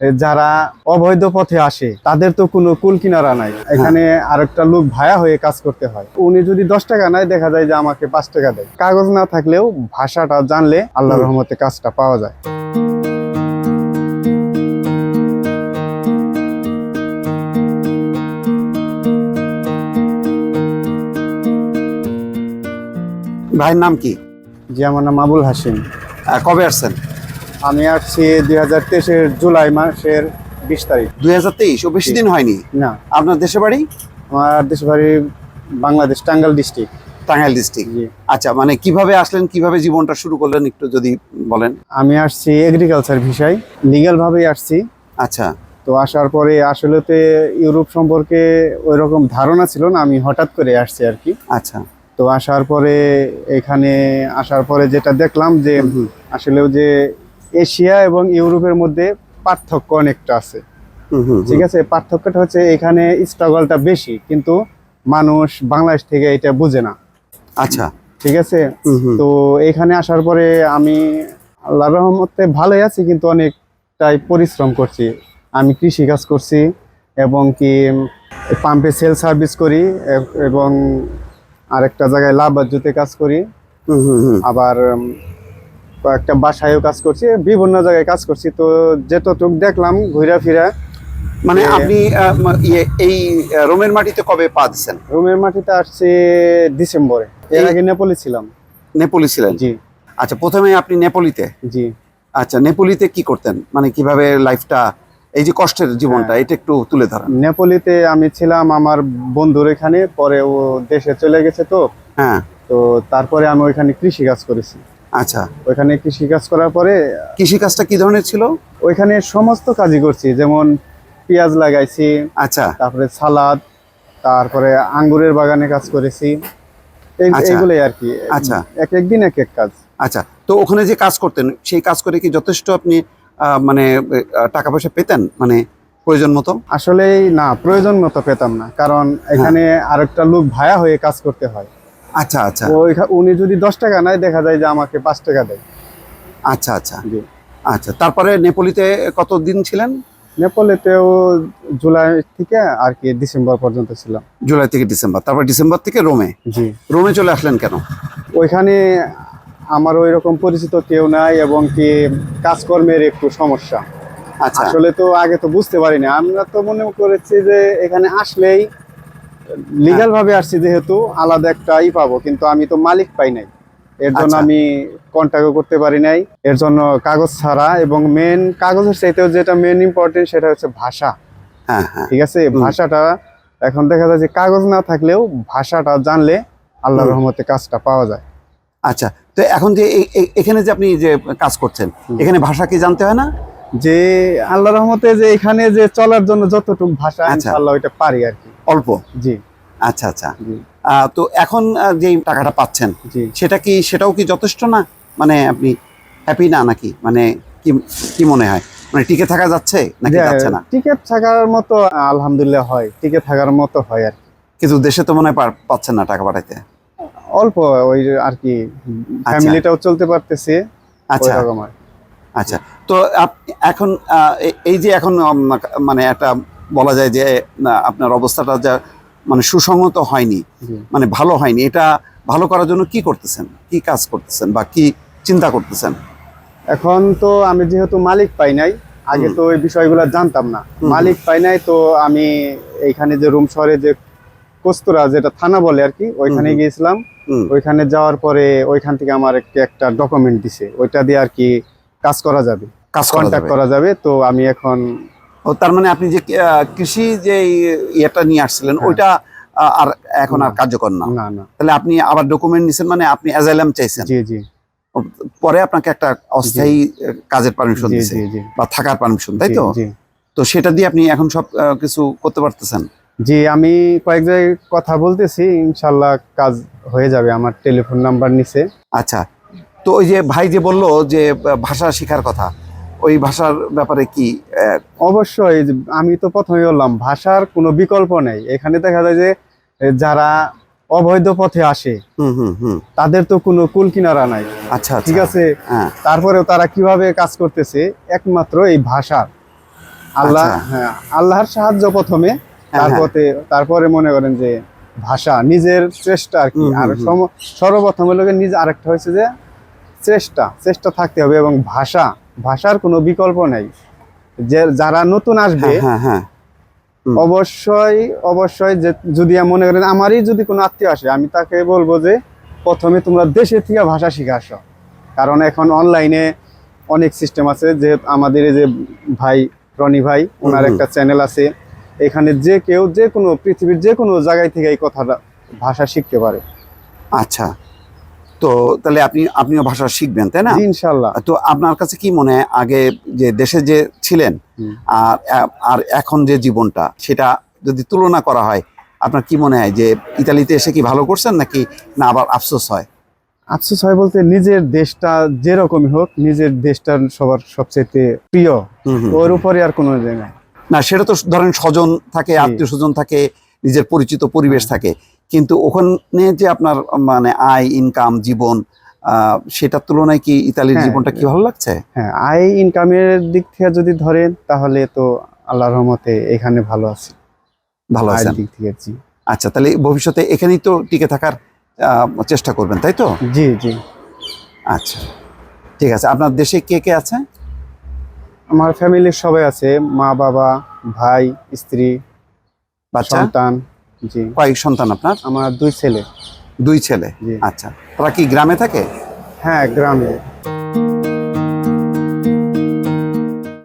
যারা অবৈধ পথে আসে তাদের তো কোনো কুল কিনারা নাই। এখানে আরেকটা লোক ভাড়া হয়ে কাজ করতে হয়। উনি যদি 10 টাকা নেয়, দেখা যায় যে আমাকে 5 টাকা দেয়। কাগজ না থাকলেও ভাষাটা জানলে আল্লাহর রহমতে কাজটা পাওয়া যায়। ভাইয়ের নাম কি? জি, আমার নাম আবুল হাসিম। কবে আসছেন? আমি আসছি 2023-এর জুলাই মাসের 20 তারিখ। 2023? ও বেশি দিন হয়নি। না, আপনার দেশে বাড়ি? আমার দেশের বাড়ি বাংলাদেশ, টাঙ্গাইল ডিস্ট্রিক্ট। টাঙ্গাইল ডিস্ট্রিক্ট। জি। আচ্ছা, মানে কিভাবে আসলেন, কিভাবে জীবনটা শুরু করলেন একটু যদি বলেন। আমি আসছি এগ্রিকালচার ভিসায়, লিগ্যাল ভাবেই আসছি। আচ্ছা তো আসার পরে আসলে তো ইউরোপ সম্পর্কে ওই রকম ধারণা ছিল না, আমি হঠাৎ করে আসছি আর কি। আচ্ছা। তো আসার পরে এখানে আসার পরে যেটা দেখলাম যে আসলে যে এশিয়া এবং ইউরোপের মধ্যে পার্থক্য অনেকটা আছে। ঠিক আছে, পার্থক্যটা হচ্ছে এখানে স্ট্রাগলটা বেশি, কিন্তু মানুষ বাংলাদেশ থেকে এটা বুঝে না। আচ্ছা, ঠিক আছে। তো এখানে আসার পরে আমি আল্লাহর রহমতে ভালোই আছি, কিন্তু অনেকটাই পরিশ্রম করছি। আমি কৃষি কাজ করছি এবং কি পাম্পে সেল সার্ভিস করি, এবং আরেকটা জায়গায় লাভবাজ্যতে কাজ করি। আবার কয়েকটা বাসায়ও কাজ করছি, বিভিন্ন জায়গায় কাজ করছি। তো যেতটুক দেখলাম ঘুরা ফিরা। মানে আপনি এই রোমের মাটিতে কবে পা দিচ্ছেন? রোমের মাটিতে আসছে ডিসেম্বরে। এর আগে নেপালে ছিলাম। নেপোলি ছিলেন? জি। আচ্ছা, প্রথমে আপনি নেপোলিতে? জি। আচ্ছা, নেপোলিতে কি করতেন, মানে কিভাবে লাইফটা, এই যে কষ্টের জীবনটা, এটা একটু তুলে ধরেন। নেপোলিতে আমি ছিলাম আমার বন্ধুর এখানে, পরে ও দেশে চলে গেছে। তো হ্যাঁ। তো তারপরে আমি ওইখানে কৃষি কাজ করেছি। আচ্ছা, ওইখানে কৃষি কাজ করার পরে কৃষি কাজটা কি ধরনের ছিল? ওইখানে সমস্ত কাজই করছি, যেমন পেঁয়াজ লাগাইছি, আচ্ছা তারপরে সালাদ, তারপরে আঙ্গুরের বাগানে কাজ করেছি, আচ্ছা। এইগুলোই আর কি। আচ্ছা এক এক দিন এক এক কাজ। আচ্ছা, তো ওখানে যে কাজ করতেন, সেই কাজ করে কি যথেষ্ট আপনি মানে টাকা পয়সা পেতেন, মানে প্রয়োজন মতো? আসলে না, প্রয়োজন মতো পেতাম না, কারণ এখানে আরেকটা লোক ভাড়া হয়ে কাজ করতে হয়। আচ্ছা আচ্ছা উনি যদি 10 টাকা নেয়, দেখা যায় যে আমাকে 5 টাকা দেয়। আচ্ছা আচ্ছা জি। আচ্ছা, তারপরে নেপোলিতে কতদিন ছিলেন? নেপালেতেও জুলাই থেকে আর কি ডিসেম্বর পর্যন্ত ছিলাম। জুলাই থেকে ডিসেম্বর, তারপর ডিসেম্বর থেকে রোমে। জি। রোমে চলে আসলেন কেন? ওইখানে আমার ওই রকম পরিচিত কেউ নাই, এবং কি কাজকর্মের একটু সমস্যা। আচ্ছা আসলে তো আগে তো বুঝতে পারিনি, আমরা তো মনে করেছি যে এখানে আসলেই লিগ্যাল ভাবে আসছি, যেহেতু আলাদা একটা পাবো, কিন্তু আমি তো মালিক পাই নাই। এর জন্য আচ্ছা। আমি কন্ট্যাক্টও করতে পারি নাই। এর জন্য কাগজ ছাড়া, এবং মেন কাগজের চাইতেও যেটা মেন ইম্পর্টেন্ট, সেটা হচ্ছে ভাষা। হ্যাঁ হ্যাঁ। ঠিক আছে, ভাষাটা এখন দেখা যায় যে কাগজ না থাকলেও ভাষাটা জানলে আল্লাহর রহমতে কাজটা পাওয়া যায়। আচ্ছা, তো এখন যে এখানে যে আপনি যে কাজ করছেন, এখানে ভাষা কি জানতে হয় না? যে আল্লাহর রহমতে যে এখানে যে চলার জন্য যতটুকু ভাষা, আচ্ছা। ইনশাআল্লাহ ওইটা পারি আর কি। অল্প? জি। আচ্ছা আচ্ছা। জি। তো এখন যে টাকাটা পাচ্ছেন, জি। সেটাও কি যথেষ্ট না? মানে আপনি হ্যাপি না নাকি, মানে কি কি মনে হয়, মানে টিকে থাকা যাচ্ছে নাকি যাচ্ছে না? টিকে থাকার মতো আলহামদুলিল্লাহ হয়, টিকে থাকার মতো হয় আর কি। কিন্তু দেশে তো মনে হয় পাচ্ছেন না টাকা পাঠাইতে। অল্প ওই আর কি, ফ্যামিলিটাও চলতে পারতেছে। আচ্ছা ওইরকম আর। আচ্ছা, তো এখন এই যে এখন মানে একটা বলা যায় যে আপনার অবস্থাটা যা মানে সুসংহত হয়নি, জি। মানে ভালো হয়নি, এটা ভালো করার জন্য কি করতেছেন, কি কাজ করতেছেন বা কি চিন্তা করতেছেন? এখন তো আমি যেহেতু মালিক পাই নাই, আগে তো ওই বিষয়গুলো জানতাম না। মালিক পাই নাই, তো আমি এইখানে যে রুম শহরে যে কস্তুরা, যেটা থানা বলে আর কি, ওইখানে গিয়েছিলাম। ওইখানে যাওয়ার পরে ওইখান থেকে আমার একটা ডকুমেন্ট দিছে, ওইটা দিয়ে আর কি কাজ করা যাবে, কন্ট্যাক্ট করা যাবে। তো আমি এখন তার মানে আপনি যে কৃষি যে ইয়েটা নিয়ে আসছিলেন, ওইটা আর এখন আর কার্যকর না? না না। তাহলে আপনি আবার ডকুমেন্ট নিছেন, মানে আপনি অ্যাজাইলাম চাইছেন? জি জি। পরে আপনাকে একটা অস্থায়ী কাজের পারমিশন দিয়েছে বা থাকার পারমিশন, তাই তো? তো সেটা দিয়ে আপনি এখন সব কিছু করতে পারতেছেন? জি, আমি কয়েক জায়গায় কথা বলতেছি, ইনশাল্লাহ কাজ হয়ে যাবে। আমার টেলিফোন নাম্বার নিছে। আচ্ছা, তো ওই যে ভাই যে বললো যে ভাষা শেখার কথা, ওই ভাষার ব্যাপারে কি? অবশ্যই, আমি তো প্রথমে বললাম ভাষার কোনো বিকল্প নেই। এখানে দেখা যায় যে যারা অবৈধ পথে আসে, তাদের তো কোনো কুল কিনারা নাই। আচ্ছা, ঠিক আছে। তারপরেও তারা কিভাবে কাজ করতেছে, একমাত্র এই ভাষার আল্লাহ, আচ্ছা। হ্যাঁ, আল্লাহর সাহায্য প্রথমে, হ্যাঁ, তারপরে মনে করেন যে ভাষা, নিজের চেষ্টা আর কি। হুম, আর হুম, সর্বপ্রথম হলো গিয়ে নিজ, আরেকটা হয়েছে যে চেষ্টা থাকতে হবে, এবং ভাষার কোনো বিকল্প নেই। যে যারা নতুন আসবে, হ্যাঁ, হ্যাঁ, হ্যাঁ, হুম। অবশ্যই যে যদি মনে করেন আমারই যদি কোনো আত্মীয় আসে, আমি তাকে বলবো যে প্রথমে তোমরা দেশে থেকে ভাষা শিখে আসো। কারণ এখন অনলাইনে অনেক সিস্টেম আছে, যে আমাদের এই যে ভাই রনি ভাই, ওনার হুম। একটা চ্যানেল আছে, এখানে যে কেউ যে কোনো পৃথিবীর যে কোনো জায়গায় থেকে এই কথাটা ভাষা শিখতে পারে। আচ্ছা, তো তাহলে আপনিও ভাষা শিখবেন, তাই না? জি, ইনশাল্লাহ। তো আপনার কাছে কি মনে হয়, আগে যে দেশে যে ছিলেন হুম। আর আর এখন যে জীবনটা, সেটা যদি তুলনা করা হয়, আপনার কি মনে হয় যে ইতালিতে এসে কি ভালো করছেন, নাকি না আবার আফসোস হয়? আফসোস হয় বলতে, নিজের দেশটা যেরকমই হোক, নিজের দেশটা সবার সবচেয়ে প্রিয়, হুম, হুম, ওর হুম। উপরে আর কোনো জায়গায়। না, সেটা তো ধরেন স্বজন থাকে, জি। আত্মীয় স্বজন থাকে, নিজের পরিচিত পরিবেশ হ্যাঁ। থাকে, কিন্তু ওখানে যে আপনার মানে আয় ইনকাম জীবন, সেটার তুলনায় কি ইতালির হ্যাঁ, জীবনটা কি ভালো লাগছে? হ্যাঁ, আয় ইনকামের দিক থেকে যদি ধরেন, তাহলে তো আল্লাহর রহমতে এখানে ভালো আছি, ভালো আয়ের আছেন। দিক থেকে। জি, আচ্ছা, তাহলে ভবিষ্যতে এখানেই তো টিকে থাকার চেষ্টা করবেন, তাই তো? জি, জি। আচ্ছা, ঠিক আছে। আপনার দেশে কে কে আছে? আমার ফ্যামিলির সবাই আছে, মা বাবা, ভাই, স্ত্রী, বাচ্চা? সন্তান। জি, কয় সন্তান আপনার? আমার 2 ছেলে। 2 ছেলে। জি। আচ্ছা, তারা কি গ্রামে থাকে? হ্যাঁ, গ্রামে।